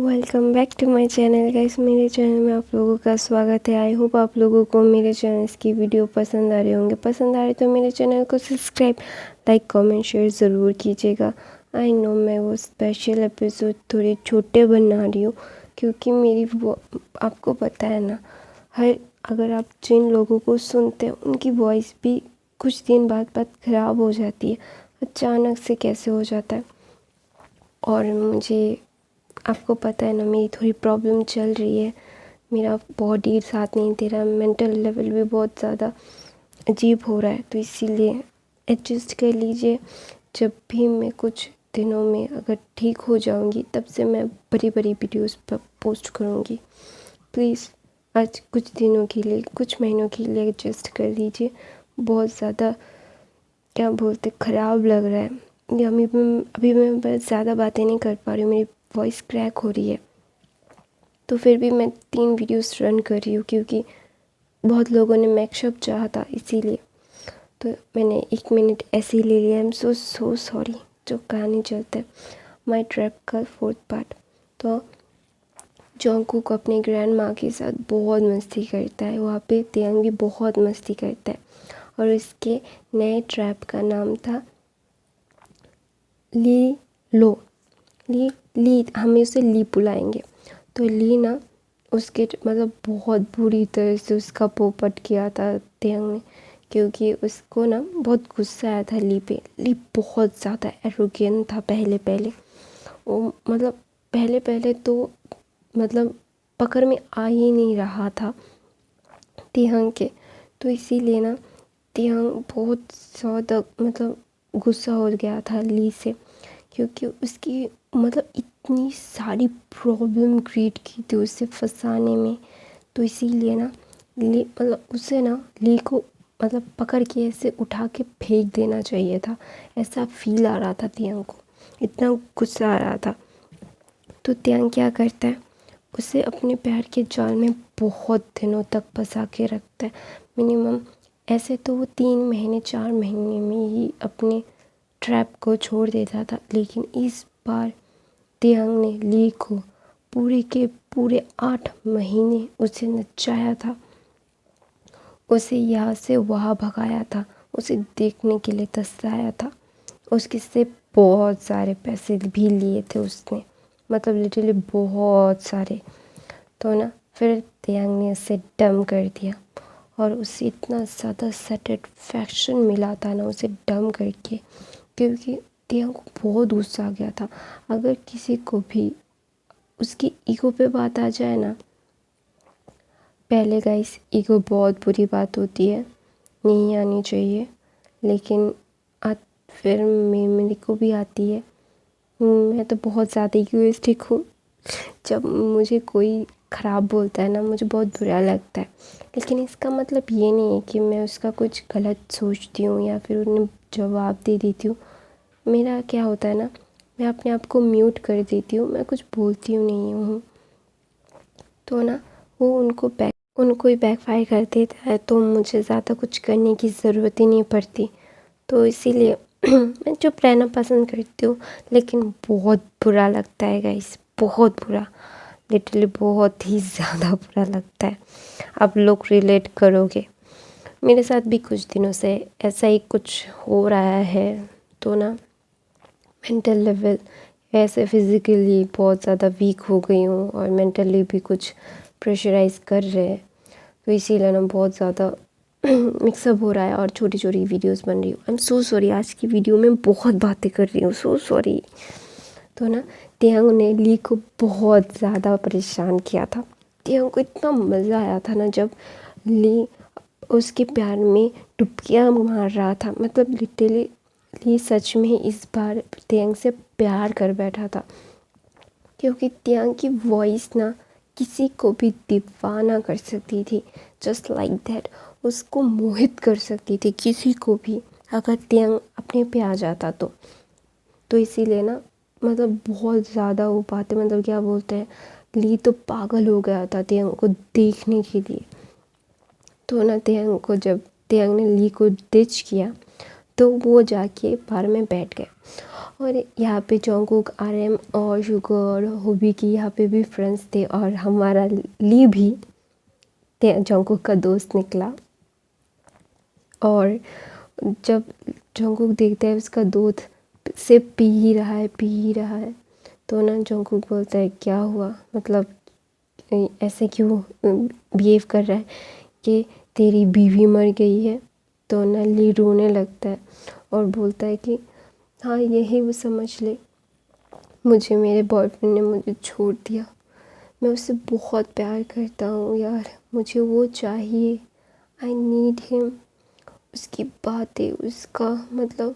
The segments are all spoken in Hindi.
Welcome back to my channel guys. मेरे चैनल में आप लोगों का स्वागत है। आई होप आप लोगों को मेरे चैनल की वीडियो पसंद आ रहे होंगे। पसंद आ रहे तो मेरे चैनल को सब्सक्राइब, लाइक, कमेंट, शेयर ज़रूर कीजिएगा। आई नो मैं वो स्पेशल एपिसोड थोड़े छोटे बना रही हूँ क्योंकि मेरी वो आपको पता है ना, अगर आप जिन लोगों को सुनते हैं उनकी वॉइस भी कुछ दिन बाद ख़राब हो जाती है। अचानक से कैसे हो जाता है। और मुझे आपको पता है ना, मेरी थोड़ी प्रॉब्लम चल रही है। मेरा बॉडी साथ नहीं दे रहा, मेंटल लेवल भी बहुत ज़्यादा अजीब हो रहा है, तो इसीलिए एडजस्ट कर लीजिए। जब भी मैं कुछ दिनों में अगर ठीक हो जाऊंगी तब से मैं बड़ी बड़ी वीडियोस पर पोस्ट करूंगी। प्लीज़ आज कुछ दिनों के लिए, कुछ महीनों के लिए एडजस्ट कर लीजिए। बहुत ज़्यादा क्या बोलते ख़राब लग रहा है। ये अभी मैं बस ज़्यादा बातें नहीं कर पा रही हूँ, मेरी वॉइस क्रैक हो रही है। तो फिर भी मैं 3 वीडियोस रन कर रही हूँ क्योंकि बहुत लोगों ने मैशअप चाहा था, इसीलिए तो मैंने 1 मिनट ऐसे ही ले लिया। I am so sorry. जो कहानी चलता है माई ट्रैप का 4th पार्ट। तो जॉन्गकुक अपने ग्रैंड माँ के साथ बहुत मस्ती करता है, वहाँ पे तेयंग भी बहुत मस्ती करता है। और इसके नए ट्रैप का नाम था ली लो। ली हमें उसे ली बुलाएंगे। तो ली ना उसके मतलब बहुत बुरी तरह से उसका पोपट किया था तेयंग ने, क्योंकि उसको ना बहुत गुस्सा आया था ली पे। ली बहुत ज़्यादा एरोगेंट था पहले वो, मतलब पहले तो मतलब पकड़ में आ ही नहीं रहा था तेयंग के। तो इसीलिए ना तेयंग बहुत ज़्यादा मतलब गुस्सा हो गया था ली से, क्योंकि उसकी मतलब इतनी सारी प्रॉब्लम क्रिएट की थी उसे फंसाने में। तो इसीलिए ना ली मतलब उसे ना ली को मतलब पकड़ के ऐसे उठा के फेंक देना चाहिए था। ऐसा फील आ रहा था तेयंग को, इतना गुस्सा आ रहा था। तो तेयंग क्या करता है, उसे अपने प्यार के जाल में बहुत दिनों तक फंसा के रखता है। मिनिमम ऐसे तो वो 3 महीने 4 महीने में ही अपने ट्रैप को छोड़ देता था, लेकिन इस बार तेयंग ने ली को पूरे के पूरे 8 महीने उसे नचाया था। उसे यहाँ से वहाँ भगाया था, उसे देखने के लिए तरसाया था। उसके से बहुत सारे पैसे भी लिए थे उसने, मतलब लिटरली बहुत सारे। तो ना फिर तेयंग ने उसे डम कर दिया और उसे इतना ज़्यादा सेटिस्फैक्शन मिला था ना उसे डम करके, क्योंकि तेयंग को बहुत गुस्सा आ गया था। अगर किसी को भी उसकी ईगो पे बात आ जाए ना, पहले गाइस ईगो बहुत बुरी बात होती है, नहीं आनी चाहिए, लेकिन फिर मेरे को भी आती है। मैं तो बहुत ज़्यादा ईगोइस्टिक हूँ। जब मुझे कोई ख़राब बोलता है ना, मुझे बहुत बुरा लगता है, लेकिन इसका मतलब ये नहीं है कि मैं उसका कुछ गलत सोचती हूँ या फिर उन्हें जवाब दे देती हूँ। मेरा क्या होता है ना, मैं अपने आप को म्यूट कर देती हूँ, मैं कुछ बोलती हूँ नहीं हूँ। तो ना वो उनको ही बैकफायर कर देता है, तो मुझे ज़्यादा कुछ करने की ज़रूरत ही नहीं पड़ती। तो इसीलिए मैं चुप रहना पसंद करती हूँ। लेकिन बहुत बुरा लगता है गाइस, बहुत बुरा, लिटरली बहुत ही ज़्यादा बुरा लगता है। आप लोग रिलेट करोगे, मेरे साथ भी कुछ दिनों से ऐसा ही कुछ हो रहा है। तो ना मेंटल लेवल ऐसे फिज़िकली बहुत ज़्यादा वीक हो गई हूँ और मेंटली भी कुछ प्रेशराइज कर रहे हैं। तो इसीलिए ना बहुत ज़्यादा मिक्सअप हो रहा है और छोटी छोटी वीडियोस बन रही हूँ। आई एम सो सॉरी, आज की वीडियो में बहुत बातें कर रही हूँ, सो सॉरी। तो ना तेयंग ने ली को बहुत ज़्यादा परेशान किया था। तेयंग को इतना मज़ा आया था ना जब ली उसके प्यार में डुबकियाँ मार रहा था। मतलब लिटरली ली सच में इस बार तेयंग से प्यार कर बैठा था, क्योंकि तेयंग की वॉइस ना किसी को भी दीवाना कर सकती थी, जस्ट लाइक दैट। उसको मोहित कर सकती थी किसी को भी, अगर तेयंग अपने पे आ जाता तो इसीलिए ना मतलब बहुत ज़्यादा वो बातें, मतलब क्या बोलते हैं, ली तो पागल हो गया था तेयंग को देखने के लिए। तो ना तेयंग ने ली को डिच किया, तो वो जाके बार में बैठ गए और यहाँ पे जंगकुक, RM और शुगर और होबी की यहाँ पे भी फ्रेंड्स थे और हमारा ली भी जंगकुक का दोस्त निकला। और जब जंगकुक देखता है उसका दोस्त सिर्फ पी ही रहा है तो ना जंगकुक बोलता है क्या हुआ, मतलब ऐसे क्यों बिहेव कर रहा है कि तेरी बीवी मर गई है। तो ना ली रोने लगता है और बोलता है कि हाँ यही वो समझ ले, मुझे मेरे बॉयफ्रेंड ने मुझे छोड़ दिया, मैं उससे बहुत प्यार करता हूँ यार, मुझे वो चाहिए, आई नीड हिम। उसकी बातें, उसका मतलब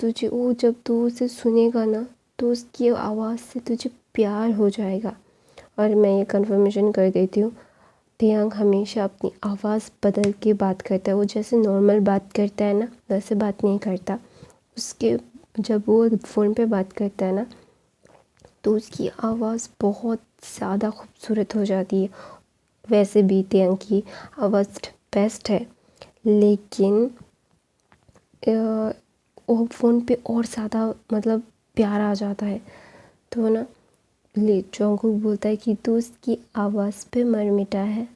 तुझे वो जब तू उसे सुनेगा ना तो उसकी आवाज़ से तुझे प्यार हो जाएगा। और मैं ये कन्फर्मेशन कर देती हूँ, तेयांग हमेशा अपनी आवाज़ बदल के बात करता है। वो जैसे नॉर्मल बात करता है ना वैसे बात नहीं करता। उसके जब वो फ़ोन पे बात करता है ना तो उसकी आवाज़ बहुत ज़्यादा खूबसूरत हो जाती है। वैसे भी तेयांग की आवाज़ बेस्ट है, लेकिन वो फ़ोन पे और ज़्यादा मतलब प्यार आ जाता है। तो ना ली जंगकुक बोलता है कि तू उसकी आवाज़ पे मर मिटा है।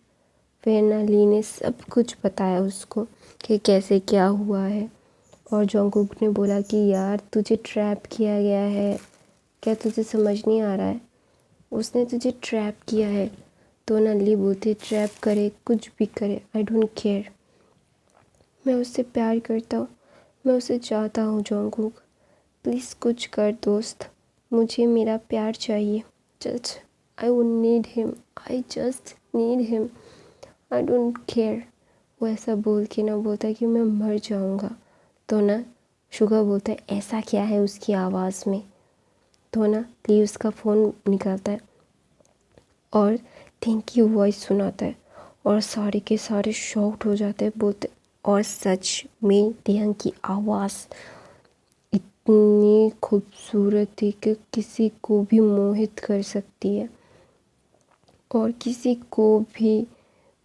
फिर ना ली ने सब कुछ बताया उसको कि कैसे क्या हुआ है। और जंगकुक ने बोला कि यार तुझे ट्रैप किया गया है, क्या तुझे समझ नहीं आ रहा है, उसने तुझे ट्रैप किया है। तो ना ली बोलती ट्रैप करे कुछ भी करे, आई डोंट केयर, मैं उससे प्यार करता हूँ, मैं उसे चाहता हूँ। जंगकुक प्लीज़ कुछ कर दोस्त, मुझे मेरा प्यार चाहिए, just I would need him, I just need him, I don't care. वो ऐसा बोल के ना बोलता है कि मैं मर जाऊँगा। तो ना शुगर बोलता है ऐसा क्या है उसकी आवाज़ में। तो ना ली उसका फ़ोन निकालता है और थिंक की वॉइस सुनाता है और सारे के सारे शॉक्ड हो जाते हैं, बोलते और सच में तेयांग की आवाज़ इतनी खूबसूरत थी कि किसी को भी मोहित कर सकती है और किसी को भी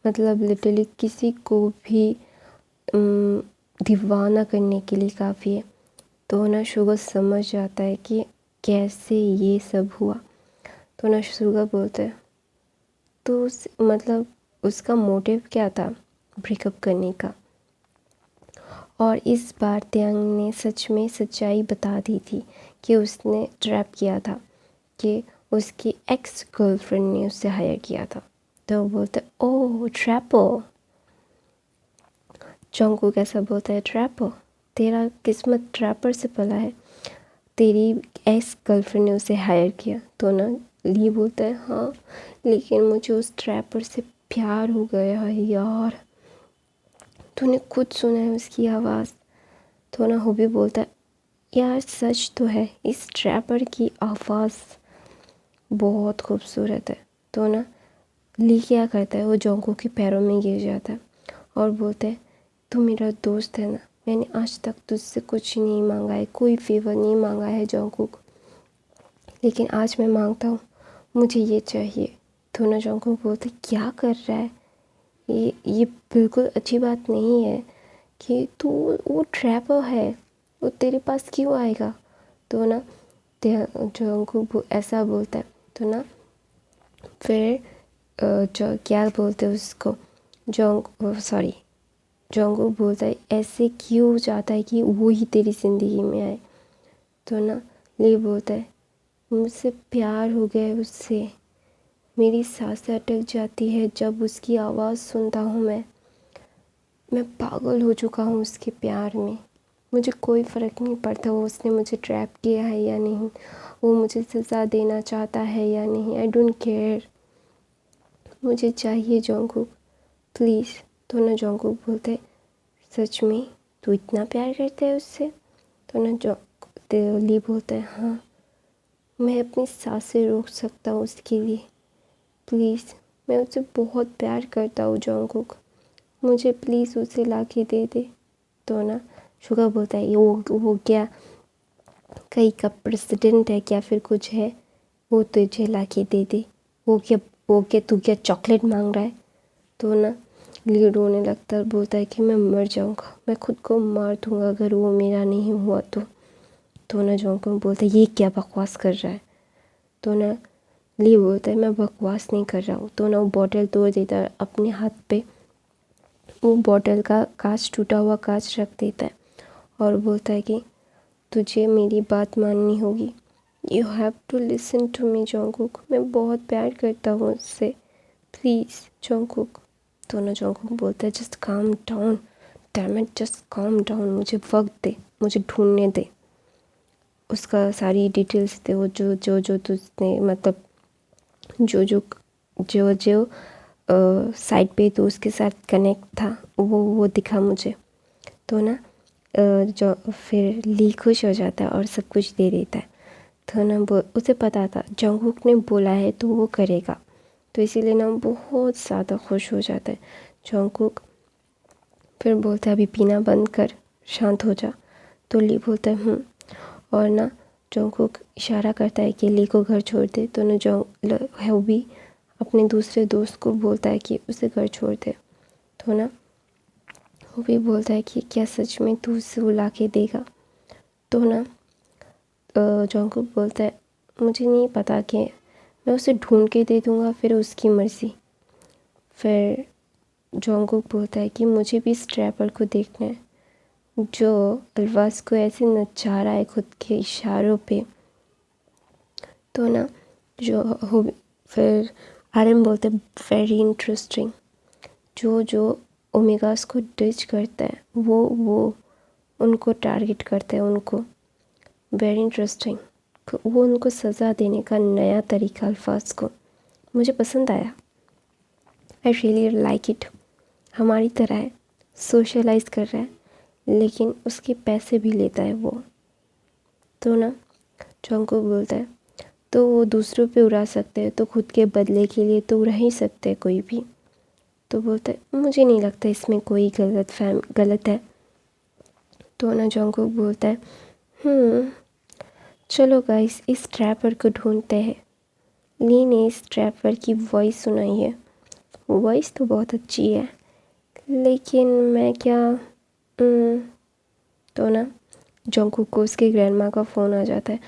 मतलब लिटरली किसी को भी दीवाना करने के लिए काफ़ी है। तो ना शुगर समझ जाता है कि कैसे ये सब हुआ। तो ना शुगर बोलता है तो मतलब उसका मोटिव क्या था ब्रेकअप करने का। और इस बार तेयांग ने सच में सच्चाई बता दी थी कि उसने ट्रैप किया था, कि उसकी एक्स गर्लफ्रेंड ने उससे हायर किया था। तो वो बोलता है ओह ट्रैपर। जंगकुक कैसा बोलता है ट्रैपर, तेरा किस्मत ट्रैपर से पला है, तेरी एक्स गर्लफ्रेंड ने उसे हायर किया। तो ना ली बोलता है हाँ लेकिन मुझे उस ट्रैपर से प्यार हो गया है यार, तूने खुद सुना है उसकी आवाज़। तो ना होबी बोलता है यार सच तो है, इस ट्रैपर की आवाज़ बहुत खूबसूरत है। तो ना ली क्या करता है, वो जंगकुक के पैरों में गिर जाता है और बोलता है तू मेरा दोस्त है ना, मैंने आज तक तुझसे कुछ नहीं मांगा है, कोई फेवर नहीं मांगा है जंगकुक, लेकिन आज मैं मांगता हूँ, मुझे ये चाहिए। तो ना जंगकुक बोलते क्या कर रहा है, ये बिल्कुल अच्छी बात नहीं है कि तू, वो ट्रैपर है, वो तेरे पास क्यों आएगा। तो ना जंगकुक ऐसा बोलता है। तो ना फिर जो क्या बोलते हैं उसको, जंगकुक बोलता है ऐसे क्यों चाहता है कि वो ही तेरी ज़िंदगी में आए। तो ना ली बोलता है मुझसे प्यार हो गया है उससे, मेरी सांसें अटक जाती है जब उसकी आवाज़ सुनता हूँ। मैं पागल हो चुका हूँ उसके प्यार में, मुझे कोई फ़र्क नहीं पड़ता वो उसने मुझे ट्रैप किया है या नहीं, वो मुझे सज़ा देना चाहता है या नहीं, आई डोंट केयर, मुझे चाहिए जंगकुक प्लीज़। तो ना जंगकुक बोलते हैं सच में तू इतना प्यार करता है उससे। तो ना ली बोलता है हाँ मैं अपनी सांसें रोक सकता हूँ उसके लिए, प्लीज़ मैं उससे बहुत प्यार करता हूँ जंगकुक, मुझे प्लीज़ उसे ला के दे दे। तो ना शुगर बोलता है ये वो क्या कहीं का प्रेसिडेंट है क्या फिर कुछ है, वो तुझे ला के दे दे, वो क्या तू क्या चॉकलेट मांग रहा है। तो ना ली रोने लगता है, बोलता है कि मैं मर जाऊँगा, मैं खुद को मार दूँगा अगर वो मेरा नहीं हुआ तो। तो ना जॉन्गकुक बोलता है ये क्या बकवास कर रहा है। तो ना ली बोलता है मैं बकवास नहीं कर रहा हूँ। तो ना वो बॉटल तोड़ देता है, अपने हाथ पे वो बॉटल का कांच, टूटा हुआ कांच रख देता है और बोलता है कि तुझे मेरी बात माननी होगी, you have to listen to me Jungkook, मैं बहुत प्यार करता हूँ उससे, प्लीज़ जॉन्गकुक। तो ना जॉन्गकुक बोलता है just calm down, damn it, just calm down, मुझे वक्त दे, मुझे ढूंढने दे। उसका सारी डिटेल्स थे, वो जो जो जो तुझने मतलब जो जो जो जो साइड पे तो उसके साथ कनेक्ट था वो दिखा मुझे। तो ना जो फिर ली खुश हो जाता है और सब कुछ दे देता है। तो ना वो उसे पता था जॉन्गकुक ने बोला है तो वो करेगा, तो इसीलिए ना बहुत ज़्यादा खुश हो जाता है। जॉन्गकुक फिर बोलता है अभी पीना बंद कर, शांत हो जा। तो ली बोलता है और ना जॉन्गकुक इशारा करता है कि ली को घर छोड़ दे। तो ना होबी अपने दूसरे दोस्त को बोलता है कि उसे घर छोड़ दे। तो ना वो भी बोलता है कि क्या सच में तू उसे बुला के देगा। तो ना जॉन्गकुक बोलता है मुझे नहीं पता कि मैं उसे ढूंढ के दे दूँगा, फिर उसकी मर्ज़ी। फिर जॉन्गकुक बोलता है कि मुझे भी इस ट्रैपर को देखना है जो अल्फाज को ऐसे नचा रहा है खुद के इशारों पे। तो ना फिर आर्यन बोलते हैं वेरी इंटरेस्टिंग, जो जो ओमेगास को डिच करता है वो उनको टारगेट करता है, उनको वेरी इंटरेस्टिंग, वो उनको सज़ा देने का नया तरीका अल्फाज को मुझे पसंद आया, आई रियली लाइक इट। हमारी तरह है, सोशलाइज कर रहा है लेकिन उसके पैसे भी लेता है वो। तो ना जॉन्गकुक बोलता है तो वो दूसरों पे उड़ा सकते हैं तो खुद के बदले के लिए तो उड़ा ही सकते हैं कोई भी। तो बोलता है मुझे नहीं लगता इसमें कोई गलत है। तो ना जॉन्गकुक बोलता है चलो गाइस इस ट्रैपर को ढूंढते हैं। ली ने इस ट्रैपर की वॉइस सुनाई है, वॉइस तो बहुत अच्छी है लेकिन मैं क्या तो ना जॉन्गकुक को उसके ग्रैंडमा का फ़ोन आ जाता है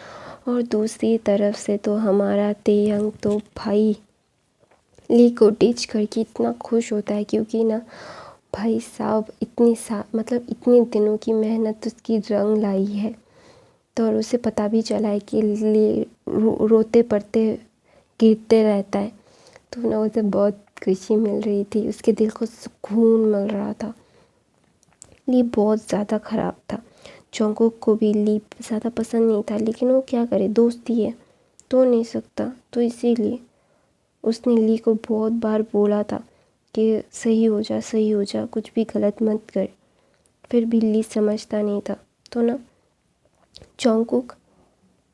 और दूसरी तरफ से तो हमारा तेयंग तो भाई ली को टीच करके इतना खुश होता है क्योंकि ना भाई साहब मतलब इतने दिनों की मेहनत उसकी रंग लाई है। तो और उसे पता भी चला है कि ली रोते पड़ते गिरते रहता है। तो ना उसे बहुत खुशी मिल रही थी, उसके दिल को सुकून मिल रहा था। ली बहुत ज़्यादा ख़राब था, जॉन्गकुक को भी ली ज़्यादा पसंद नहीं था लेकिन वो क्या करे, दोस्ती है तो नहीं सकता। तो इसीलिए उसने ली को बहुत बार बोला था कि सही हो जा, सही हो जा, कुछ भी गलत मत कर, फिर भी ली समझता नहीं था। तो ना जॉन्गकुक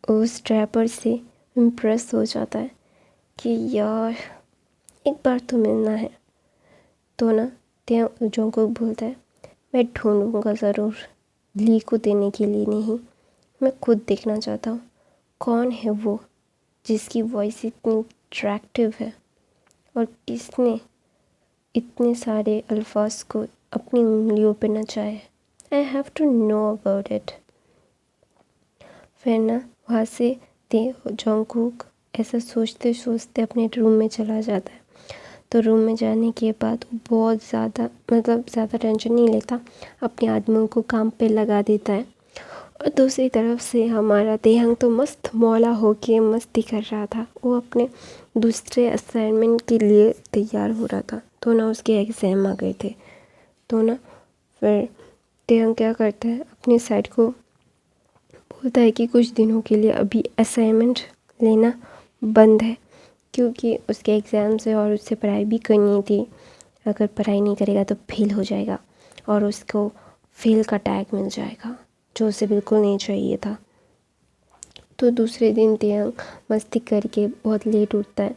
उस ट्रैपर से इम्प्रेस हो जाता है कि यार एक बार तो मिलना है। तो ना जॉन्गकुक बोलता है मैं ढूंढूंगा ज़रूर, ली को देने के लिए नहीं, मैं खुद देखना चाहता हूँ कौन है वो जिसकी वॉइस इतनी अट्रैक्टिव है और किसने इतने सारे अल्फाज को अपनी उंगलियों पे नचाए। I have to know about it. फिर ना वहाँ से जॉन्गकुक ऐसा सोचते सोचते अपने रूम में चला जाता है। तो रूम में जाने के बाद बहुत ज़्यादा टेंशन नहीं लेता, अपने आदमियों को काम पे लगा देता है। और दूसरी तरफ से हमारा तेहंग तो मस्त मौला होके मस्ती कर रहा था, वो अपने दूसरे असाइनमेंट के लिए तैयार हो रहा था। तो ना उसके एग्ज़ाम आ गए थे। तो ना फिर तेहंग क्या करता है, अपनी साइड को बोलता है कि कुछ दिनों के लिए अभी असाइनमेंट लेना बंद है क्योंकि उसके एग्ज़ाम्स है और उससे पढ़ाई भी करनी थी। अगर पढ़ाई नहीं करेगा तो फेल हो जाएगा और उसको फेल का टैग मिल जाएगा जो उसे बिल्कुल नहीं चाहिए था। तो दूसरे दिन तेयंग मस्ती करके बहुत लेट उठता है।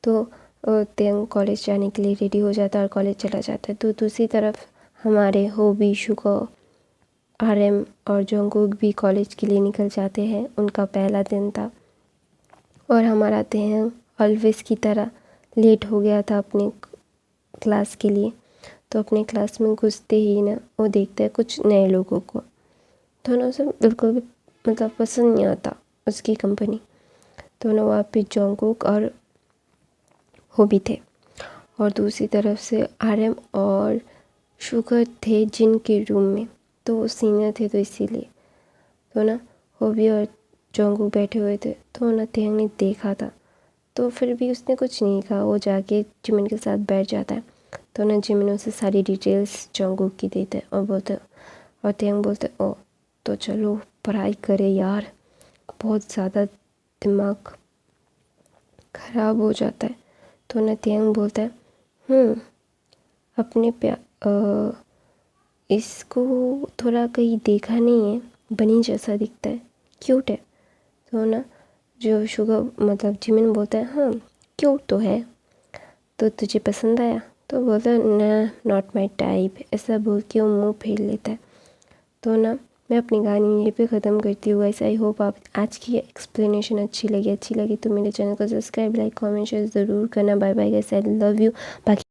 तो तेयंग कॉलेज जाने के लिए रेडी हो जाता है और कॉलेज चला जाता है। तो दूसरी तरफ हमारे होबी, शुको, आरएम और जॉन्गकुक भी कॉलेज के लिए निकल जाते हैं। उनका पहला दिन था और हमारा तेयंग ऑलवेज की तरह लेट हो गया था अपने क्लास के लिए। तो अपने क्लास में घुसते ही ना वो देखता है कुछ नए लोगों को। तो ना उसे बिल्कुल भी मतलब पसंद नहीं आता उसकी कंपनी। तो ना वहाँ पे जंगकुक और होबी थे, और दूसरी तरफ से RM और शुगर थे जिन के रूम में, तो वो सीनियर थे तो इसीलिए। तो ना होबी और जंगकुक बैठे हुए थे, तो ना तेहंग ने देखा था, तो फिर भी उसने कुछ नहीं कहा। वो जाके जिमिन के साथ बैठ जाता है। तो ना जिमिन उसे सारी डिटेल्स जंगकुक की देता है और बोलते, और तेहंग बोलते ओ तो चलो पढ़ाई करे यार, बहुत ज़्यादा दिमाग ख़राब हो जाता है। तो ना तेहंग बोलता है अपने इसको थोड़ा कहीं देखा नहीं है, बनी जैसा दिखता है, क्यूट है। तो ना जो शुगर मतलब जिमिन बोलता है हाँ क्यूट तो है, तो तुझे पसंद आया? तो बोलता है ना नॉट माई टाइप, ऐसा बोल के वो मुँह फेर लेता है। तो ना मैं अपनी कहानी यहीं पे ख़त्म करती हूँ। गाइस आई होप आप आज की एक्सप्लेनेशन अच्छी लगी तो मेरे चैनल को सब्सक्राइब, लाइक, कमेंट, शेयर ज़रूर करना। Bye bye guys, I love you. बाकी